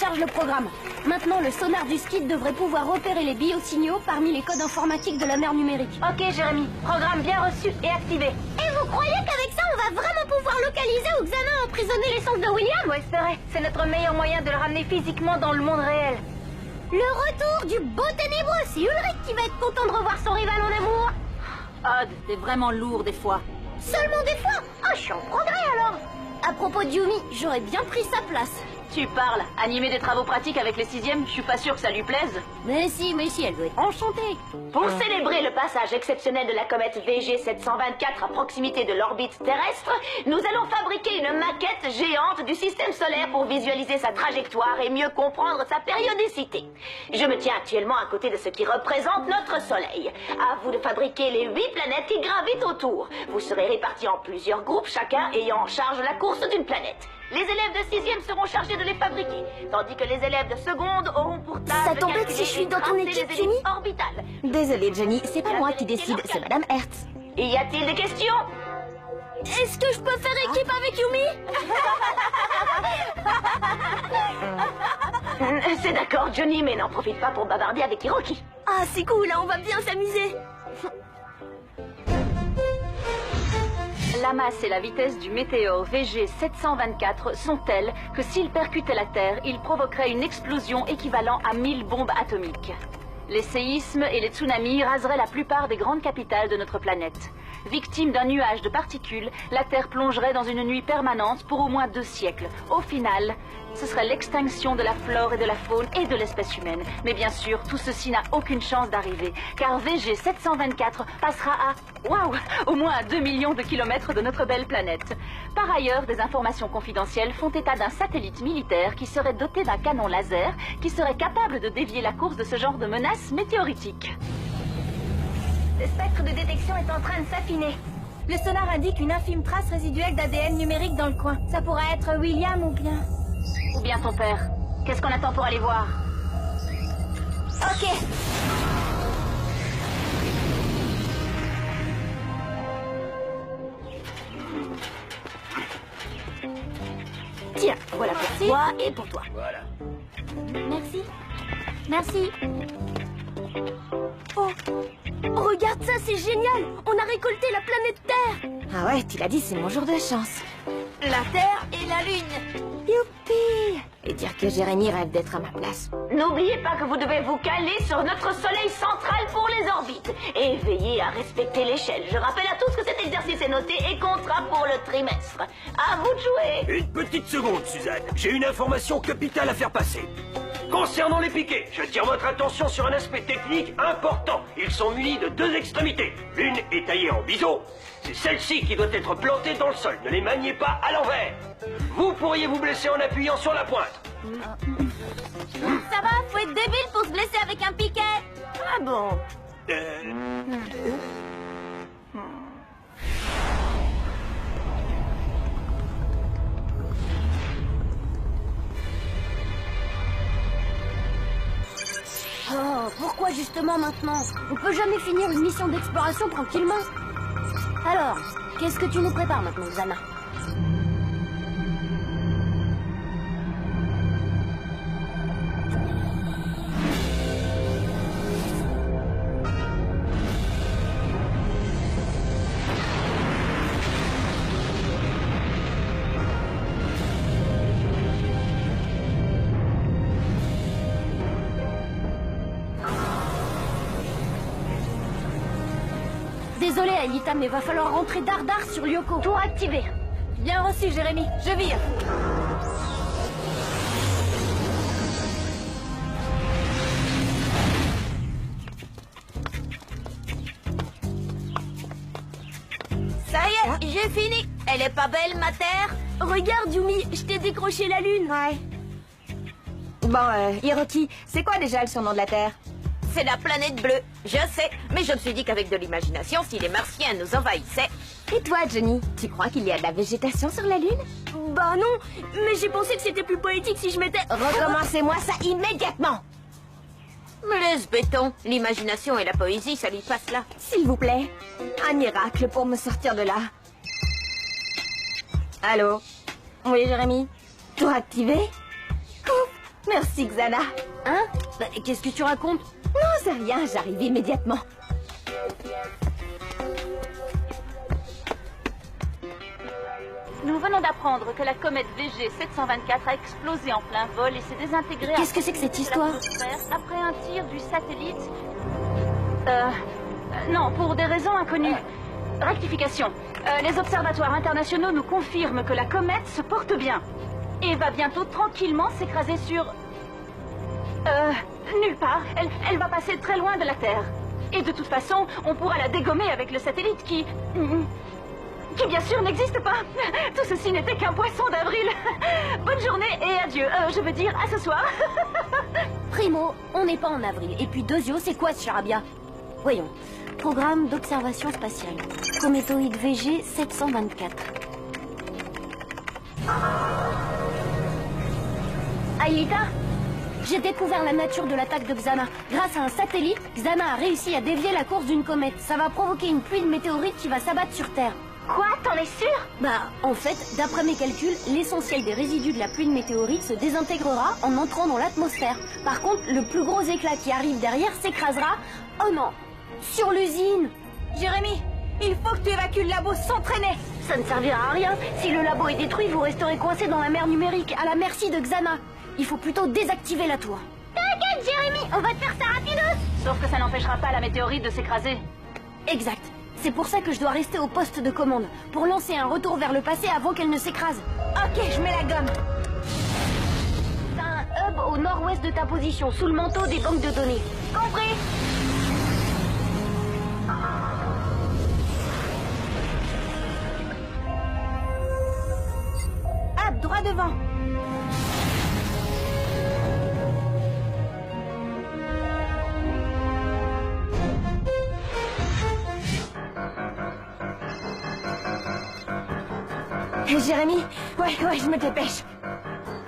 télécharge le programme. Maintenant, le sonar du skid devrait pouvoir repérer les biosignaux parmi les codes informatiques de la mer numérique. Ok, Jérémy. Programme bien reçu et activé. Et vous croyez qu'avec ça, on va vraiment pouvoir localiser où Xana a emprisonné l'essence de William? Faut espérer. C'est notre meilleur moyen de le ramener physiquement dans le monde réel. Le retour du beau ténébreux, c'est Ulrich qui va être content de revoir son rival en amour. Odd, t'es vraiment lourd des fois. Seulement des fois? Oh, je suis en progrès alors. À propos de Yumi, j'aurais bien pris sa place. Tu parles. Animer des travaux pratiques avec les 6e, je suis pas sûr que ça lui plaise. Mais si, elle doit être enchantée. Pour célébrer le passage exceptionnel de la comète VG724 à proximité de l'orbite terrestre, nous allons fabriquer une maquette géante du système solaire pour visualiser sa trajectoire et mieux comprendre sa périodicité. Je me tiens actuellement à côté de ce qui représente notre Soleil. À vous de fabriquer les 8 planètes qui gravitent autour. Vous serez répartis en plusieurs groupes, chacun ayant en charge la course d'une planète. Les élèves de 6e seront chargés de les fabriquer, tandis que les élèves de seconde auront pour tâche Ça de t'embête calculer si je suis et dans ton tracer équipe, les Jenny? ellipses orbitales. Désolée, Jenny, c'est pas moi qui décide, c'est Madame Hertz. Y a-t-il des questions? Est-ce que je peux faire équipe avec Yumi? C'est d'accord, Johnny, mais n'en profite pas pour bavarder avec Hiroki. Ah, c'est cool, là, on va bien s'amuser. La masse et la vitesse du météore VG724 sont telles que s'il percutait la Terre, il provoquerait une explosion équivalent à 1000 bombes atomiques. Les séismes et les tsunamis raseraient la plupart des grandes capitales de notre planète. Victime d'un nuage de particules, la Terre plongerait dans une nuit permanente pour au moins 2 siècles. Au final, ce serait l'extinction de la flore et de la faune et de l'espèce humaine. Mais bien sûr, tout ceci n'a aucune chance d'arriver, car VG724 passera à, au moins à 2 millions de kilomètres de notre belle planète. Par ailleurs, des informations confidentielles font état d'un satellite militaire qui serait doté d'un canon laser qui serait capable de dévier la course de ce genre de menace météoritique. Le spectre de détection est en train de s'affiner. Le sonar indique une infime trace résiduelle d'ADN numérique dans le coin. Ça pourrait être William ou bien... Ou bien ton père. Qu'est-ce qu'on attend pour aller voir? Ok. Tiens, voilà pour toi et pour toi. Voilà. Merci. Merci. Oh, regarde ça, c'est génial! On a récolté la planète Terre! Ah ouais, tu l'as dit, c'est mon jour de chance. La Terre et la Lune! Youpi! Et dire que Jérémy rêve d'être à ma place. N'oubliez pas que vous devez vous caler sur notre soleil central pour les orbites. Et veillez à respecter l'échelle. Je rappelle à tous que cet exercice est noté et comptera pour le trimestre. À vous de jouer! Une petite seconde, Suzanne. J'ai une information capitale à faire passer. Concernant les piquets, j'attire votre attention sur un aspect technique important. Ils sont munis de 2 extrémités. L'une est taillée en biseau. C'est celle-ci qui doit être plantée dans le sol. Ne les maniez pas à l'envers. Vous pourriez vous blesser en appuyant sur la pointe. Ça va, faut être débile pour se blesser avec un piquet! Ah bon? Oh, pourquoi justement maintenant? On peut jamais finir une mission d'exploration tranquillement. Alors, qu'est-ce que tu nous prépares maintenant, Xana? Désolé, Aelita, mais va falloir rentrer dardard sur Lyoko. Tour activé. Bien reçu, Jérémy. Je vire. Ça y est, j'ai fini. Elle est pas belle, ma Terre? Regarde, Yumi, je t'ai décroché la Lune. Ouais. Bon, Hiroki, c'est quoi déjà le surnom de la Terre? C'est la planète bleue, je sais, mais je me suis dit qu'avec de l'imagination, si les Martiens nous envahissaient... Et toi, Johnny, tu crois qu'il y a de la végétation sur la Lune? Bah non, mais j'ai pensé que c'était plus poétique si je m'étais... Recommencez-moi ça immédiatement! Me laisse béton, l'imagination et la poésie, ça lui passe là. S'il vous plaît, un miracle pour me sortir de là. Allô? Oui, Jérémy? Tour activé? Ouf! Merci, Xana. Hein? Bah, qu'est-ce que tu racontes? Non, c'est rien, j'arrive immédiatement. Nous venons d'apprendre que la comète VG 724 a explosé en plein vol et s'est désintégrée... Qu'est-ce que c'est que cette histoire? Après un tir du satellite... non, pour des raisons inconnues. Rectification. Les observatoires internationaux nous confirment que la comète se porte bien. Et va bientôt tranquillement s'écraser sur... nulle part. Elle va passer très loin de la Terre. Et de toute façon, on pourra la dégommer avec le satellite qui bien sûr n'existe pas. Tout ceci n'était qu'un poisson d'avril. Bonne journée et adieu. Je veux dire, à ce soir. Primo, on n'est pas en avril. Et puis Deuxio, c'est quoi ce charabia? Voyons. Programme d'observation spatiale. Cométoïde VG 724. Aïlita, j'ai découvert la nature de l'attaque de Xana. Grâce à un satellite, Xana a réussi à dévier la course d'une comète. Ça va provoquer une pluie de météorites qui va s'abattre sur Terre. Quoi? T'en es sûr? Bah, en fait, d'après mes calculs, l'essentiel des résidus de la pluie de météorites se désintégrera en entrant dans l'atmosphère. Par contre, le plus gros éclat qui arrive derrière s'écrasera... Oh non! Sur l'usine! Jérémy, il faut que tu évacues le labo sans traîner. Ça ne servira à rien. Si le labo est détruit, vous resterez coincé dans la mer numérique, à la merci de Xana. Il faut plutôt désactiver la tour. T'inquiète, Jérémy, on va te faire ça rapidos. Sauf que ça n'empêchera pas la météorite de s'écraser. Exact. C'est pour ça que je dois rester au poste de commande, pour lancer un retour vers le passé avant qu'elle ne s'écrase. Ok, je mets la gomme. T'as un hub au nord-ouest de ta position, sous le manteau des banques de données. Compris? Hop, droit devant. Jérémy, ouais, je me dépêche.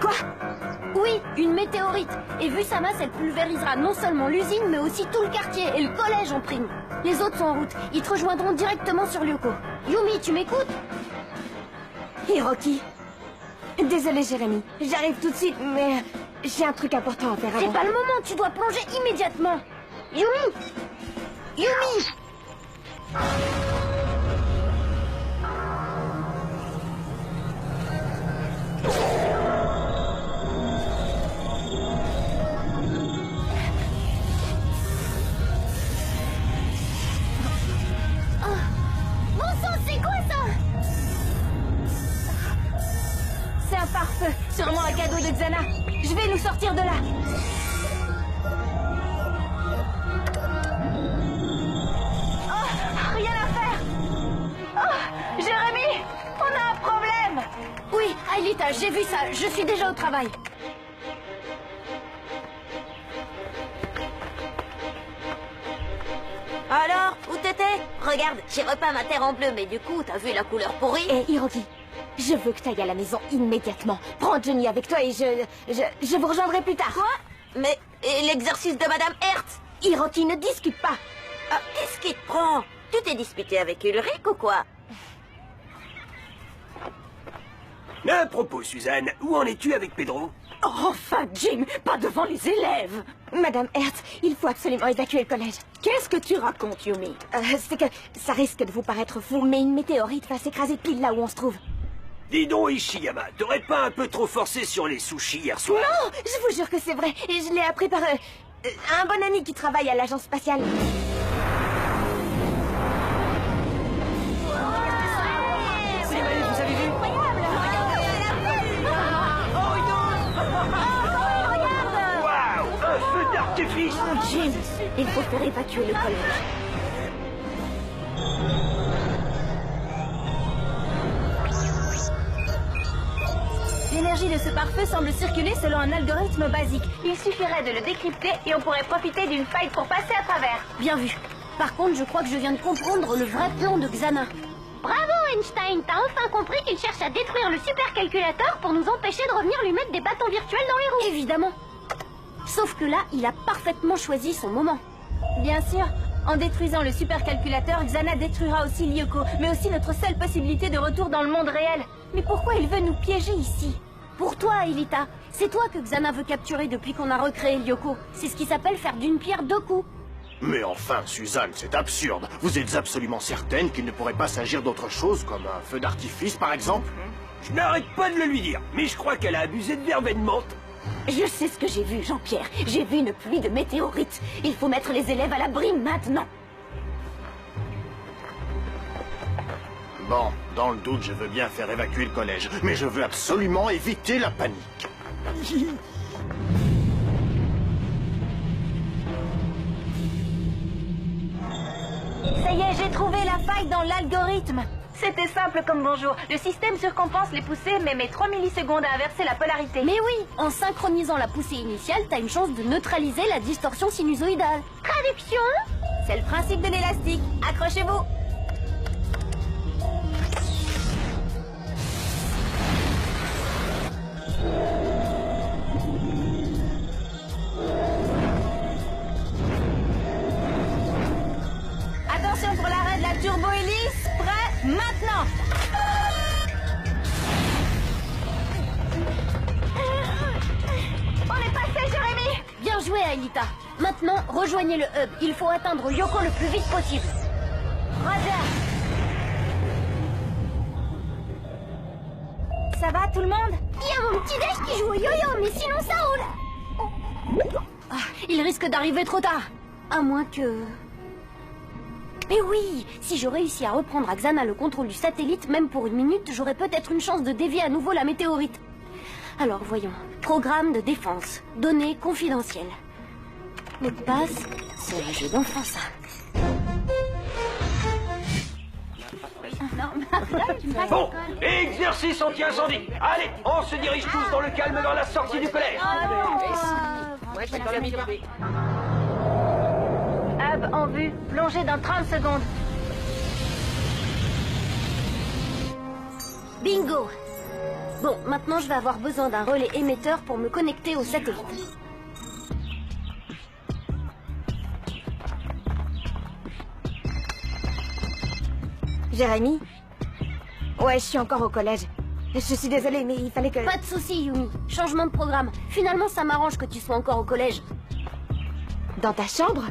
Quoi? Oui, une météorite. Et vu sa masse, elle pulvérisera non seulement l'usine, mais aussi tout le quartier et le collège en prime. Les autres sont en route. Ils te rejoindront directement sur Lyoko. Yumi, tu m'écoutes? Hiroki. Désolée, Jérémy. J'arrive tout de suite, mais j'ai un truc important à faire avant. C'est pas le moment, tu dois plonger immédiatement. Yumi! Yumi! C'est un pare-feu, sûrement un cadeau de Xana. Je vais nous sortir de là. Oh, rien à faire. Oh, Jérémy, on a un problème. Oui, Aïlita, j'ai vu ça. Je suis déjà au travail. Alors, où t'étais? Regarde, j'ai repeint ma terre en bleu, mais du coup, t'as vu la couleur pourrie? Hé, Hiroki, je veux que tu ailles à la maison immédiatement. Prends Johnny avec toi et je vous rejoindrai plus tard. Quoi? Mais et l'exercice de Madame Hertz? Hiroki, ne discute pas. Ah, qu'est-ce qui te prend? Tu t'es disputé avec Ulrich ou quoi? À propos, Suzanne, où en es-tu avec Pedro? Oh, enfin, Jim, pas devant les élèves. Madame Hertz, il faut absolument évacuer le collège. Qu'est-ce que tu racontes, Yumi? C'est que ça risque de vous paraître fou, mais une météorite va s'écraser pile là où on se trouve. Dis donc, Ishiyama, t'aurais pas un peu trop forcé sur les sushis hier soir? Non, je vous jure que c'est vrai. Et je l'ai appris par un bon ami qui travaille à l'agence spatiale. Vous avez vu? Waouh, un feu d'artifice! Oh, Jim, il faut faire évacuer le collège. L'énergie de ce pare-feu semble circuler selon un algorithme basique. Il suffirait de le décrypter et on pourrait profiter d'une faille pour passer à travers. Bien vu. Par contre, je crois que je viens de comprendre le vrai plan de Xana. Bravo Einstein, t'as enfin compris qu'il cherche à détruire le supercalculateur pour nous empêcher de revenir lui mettre des bâtons virtuels dans les roues. Évidemment. Sauf que là, il a parfaitement choisi son moment. Bien sûr, en détruisant le supercalculateur, Xana détruira aussi Lyoko, mais aussi notre seule possibilité de retour dans le monde réel. Mais pourquoi il veut nous piéger ici? Pour toi, Aïlita, C'est toi que Xana veut capturer depuis qu'on a recréé Lyoko. C'est ce qui s'appelle faire d'une pierre deux coups. Mais enfin, Suzanne, c'est absurde. Vous êtes absolument certaine qu'il ne pourrait pas s'agir d'autre chose, comme un feu d'artifice, par exemple? Je n'arrête pas de le lui dire, mais je crois qu'elle a abusé de verveine morte. Je sais ce que j'ai vu, Jean-Pierre. J'ai vu une pluie de météorites. Il faut mettre les élèves à l'abri maintenant. Bon, dans le doute, je veux bien faire évacuer le collège, mais je veux absolument éviter la panique. Ça y est, j'ai trouvé la faille dans l'algorithme. C'était simple comme bonjour. Le système surcompense les poussées, mais met 3 millisecondes à inverser la polarité. Mais oui, en synchronisant la poussée initiale, t'as une chance de neutraliser la distorsion sinusoïdale. Traduction? C'est le principe de l'élastique. Accrochez-vous. Attention pour l'arrêt de la turbo-hélice. Prêt? Maintenant. On est passé, Jérémy! Bien joué, Aelita. Maintenant, rejoignez le hub. Il faut atteindre Lyoko le plus vite possible. Roger. Ça va, tout le monde? Il y a mon petit déj qui joue au yo-yo, mais sinon ça roule! Ah, il risque d'arriver trop tard. À moins que... Mais oui, si je réussis à reprendre à Xana le contrôle du satellite, même pour une minute, j'aurais peut-être une chance de dévier à nouveau la météorite. Alors, voyons. Programme de défense. Données confidentielles. Mot de passe, c'est un jeu d'enfant, ça. Bon, exercice anti-incendie. Allez, on se dirige tous dans le calme vers la sortie du collège. Hub en vue, plongée dans 30 secondes. Bingo! Bon, maintenant je vais avoir besoin d'un relais émetteur pour me connecter au satellite. Jérémy? Ouais, je suis encore au collège. Je suis désolée, mais il fallait que... Pas de soucis, Yumi. Changement de programme. Finalement, ça m'arrange que tu sois encore au collège. Dans ta chambre?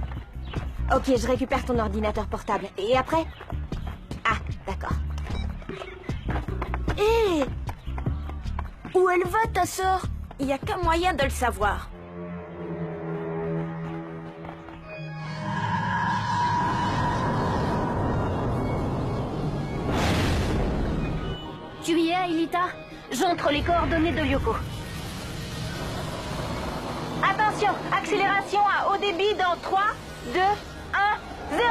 Ok, je récupère ton ordinateur portable. Et après? Ah, d'accord. Hé! Où elle va, ta sœur? Il n'y a qu'un moyen de le savoir. Tu y es, Aelita? J'entre les coordonnées de Lyoko. Attention, accélération à haut débit dans 3, 2, 1, 0.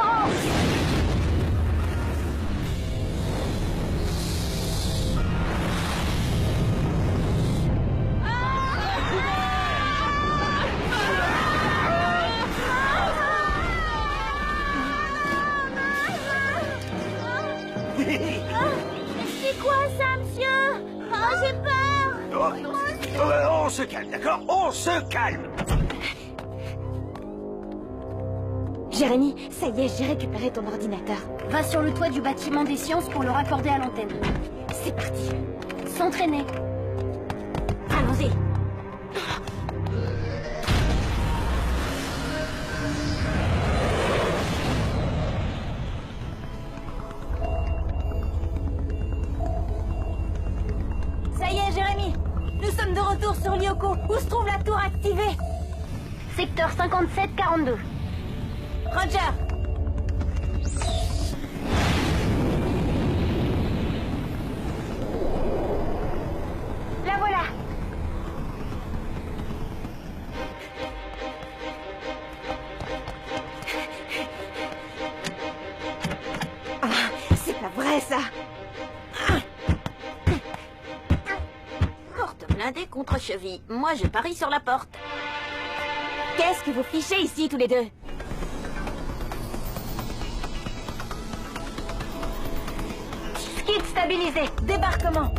C'est quoi ça, monsieur? Oh, j'ai peur! On se calme, d'accord? On se calme. Jérémy, ça y est, j'ai récupéré ton ordinateur. Va sur le toit du bâtiment des sciences pour le raccorder à l'antenne. C'est parti. S'entraîner. Allons-y. Ça y est, Jérémy. Nous sommes de retour sur Lyoko. Où se trouve la tour activée? Secteur 57-42. Roger. La voilà. Ah, c'est pas vrai, ça. Porte blindée contre cheville. Moi, je parie sur la porte. Qu'est-ce que vous fichez ici, tous les deux? Skid stabilisé. Débarquement.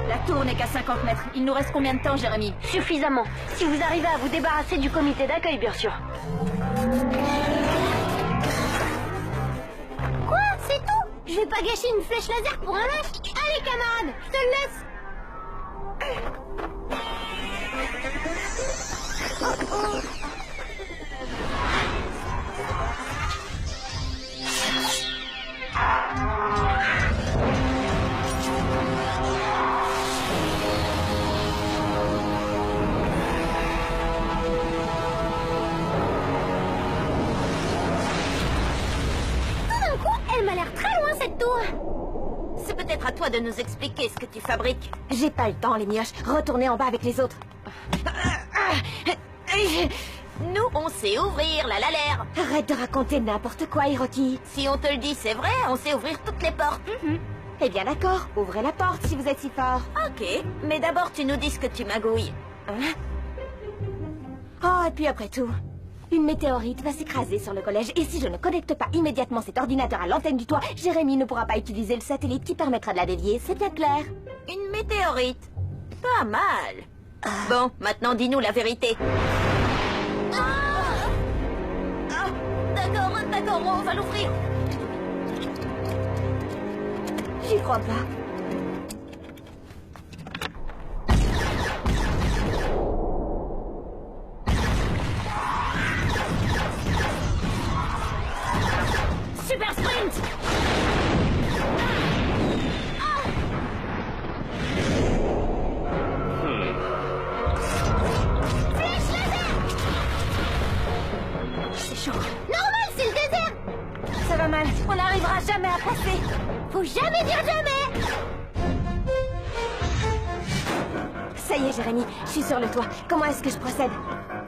La tour n'est qu'à 50 mètres. Il nous reste combien de temps, Jérémy? Suffisamment. Si vous arrivez à vous débarrasser du comité d'accueil, bien sûr. Quoi? Je vais pas gâcher une flèche laser pour un lâche. Allez, camarade, je te le laisse. Elle m'a l'air très loin, cette tour. C'est peut-être à toi de nous expliquer ce que tu fabriques. J'ai pas le temps, les mioches. Retournez en bas avec les autres. Nous, on sait ouvrir la lalère. Arrête de raconter n'importe quoi, Hiroki. Si on te le dit, c'est vrai, on sait ouvrir toutes les portes. Eh bien d'accord, ouvrez la porte si vous êtes si fort. Ok, mais d'abord tu nous dis ce que tu magouilles. Hein? Oh, et puis après tout, une météorite va s'écraser sur le collège. Et si je ne connecte pas immédiatement cet ordinateur à l'antenne du toit, Jérémy ne pourra pas utiliser le satellite qui permettra de la dévier, c'est bien clair. Une météorite. Pas mal. Bon, maintenant dis-nous la vérité. D'accord, on va l'ouvrir. J'y crois pas. Super sprint. Flèche laser. C'est chaud. Normal, c'est le désert. Ça va mal. On n'arrivera jamais à passer. Faut jamais dire jamais. Ça y est, Jérémy, je suis sur le toit. Comment est-ce que je procède?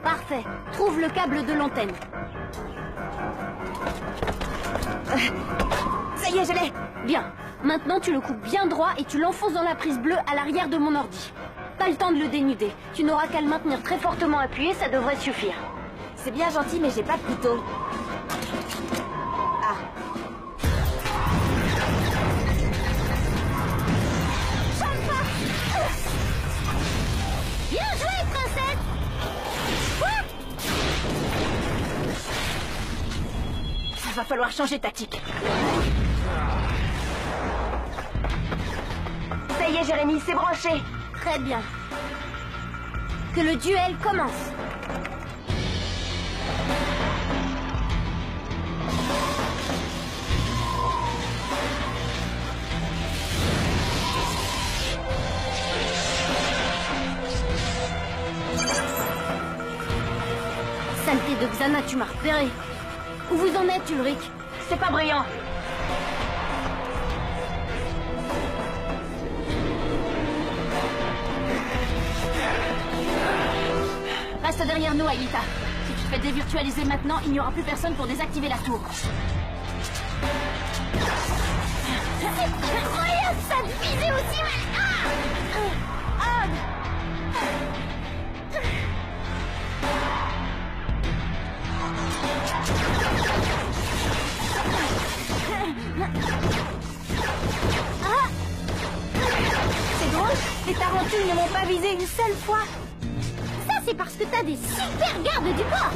Parfait. Trouve le câble de l'antenne. Ça y est, je l'ai. Bien. Maintenant, tu le coupes bien droit et tu l'enfonces dans la prise bleue à l'arrière de mon ordi. Pas le temps de le dénuder. Tu n'auras qu'à le maintenir très fortement appuyé, ça devrait suffire. C'est bien gentil, mais j'ai pas de couteau. Ah. Bien joué, princesse. Quoi? Il va falloir changer de tactique. Ça y est, Jérémy, c'est branché. Très bien. Que le duel commence. Saleté de Xana, tu m'as repéré. Où vous en êtes, Ulrich? C'est pas brillant. Reste derrière nous, Aelita. Si tu te fais dévirtualiser maintenant, il n'y aura plus personne pour désactiver la tour. C'est incroyable, ça te visait aussi mal. C'est drôle, les tarentules ne m'ont pas visé une seule fois. Ça, c'est parce que t'as des super gardes du corps.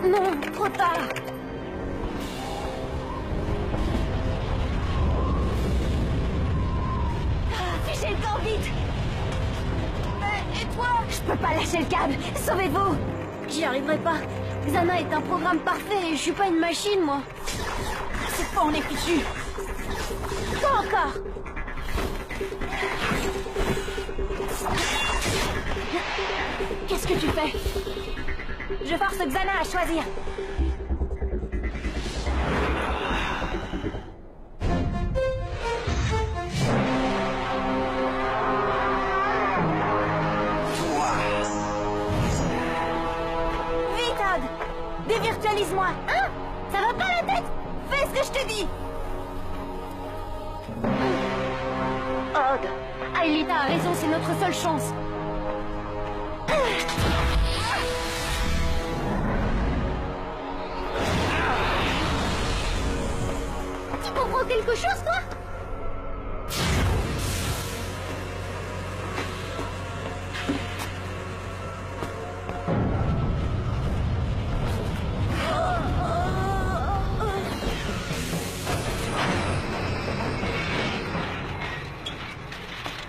Non, trop tard. Fichez le camp vite. Et toi? Je peux pas lâcher le câble. Sauvez-vous. J'y arriverai pas. Xana est un programme parfait et je suis pas une machine, moi. C'est pas, on est fichu. Pas encore. Qu'est-ce que tu fais? Je force Xana à choisir. Vite, Odd! Dévirtualise-moi! Hein? Ça va pas la tête? Fais ce que je te dis! Odd, Aelita a raison, c'est notre seule chance. Tu comprends quelque chose, toi?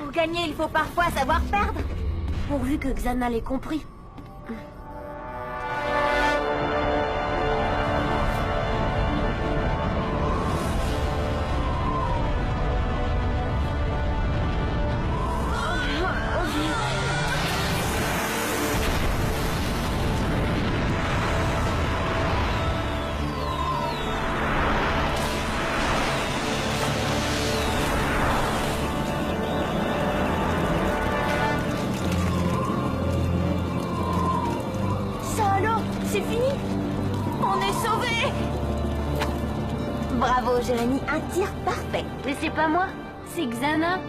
Pour gagner, il faut parfois savoir perdre. Pourvu que Xana l'ait compris. C'est fini. On est sauvés. Bravo, Jérémy, un tir parfait. Mais c'est pas moi, c'est Xana.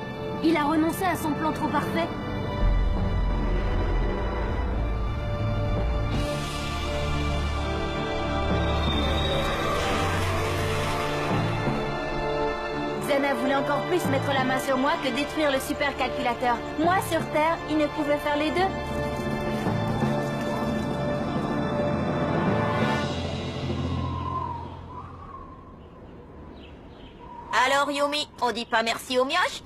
Il a renoncé à son plan trop parfait. Xana voulait encore plus mettre la main sur moi que détruire le supercalculateur. Moi, sur Terre, il ne pouvait faire les deux. Alors, Yumi, on dit pas merci aux mioches?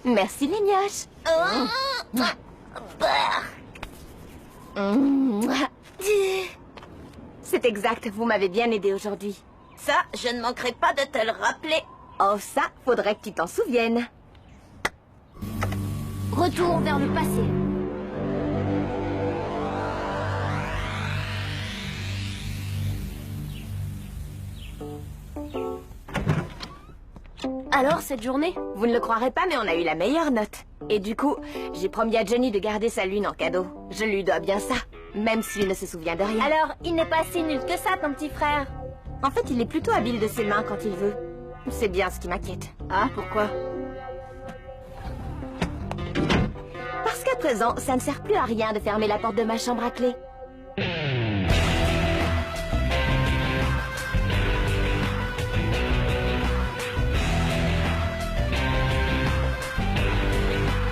Merci les mioches. C'est exact, vous m'avez bien aidé aujourd'hui. Ça, je ne manquerai pas de te le rappeler. Oh, ça, faudrait que tu t'en souviennes. Retour vers le passé. Alors, cette journée? Vous ne le croirez pas, mais on a eu la meilleure note. Et du coup, j'ai promis à Johnny de garder sa lune en cadeau. Je lui dois bien ça, même s'il ne se souvient de rien. Alors, il n'est pas si nul que ça, ton petit frère. En fait, il est plutôt habile de ses mains quand il veut. C'est bien ce qui m'inquiète. Ah, pourquoi? Parce qu'à présent, ça ne sert plus à rien de fermer la porte de ma chambre à clé.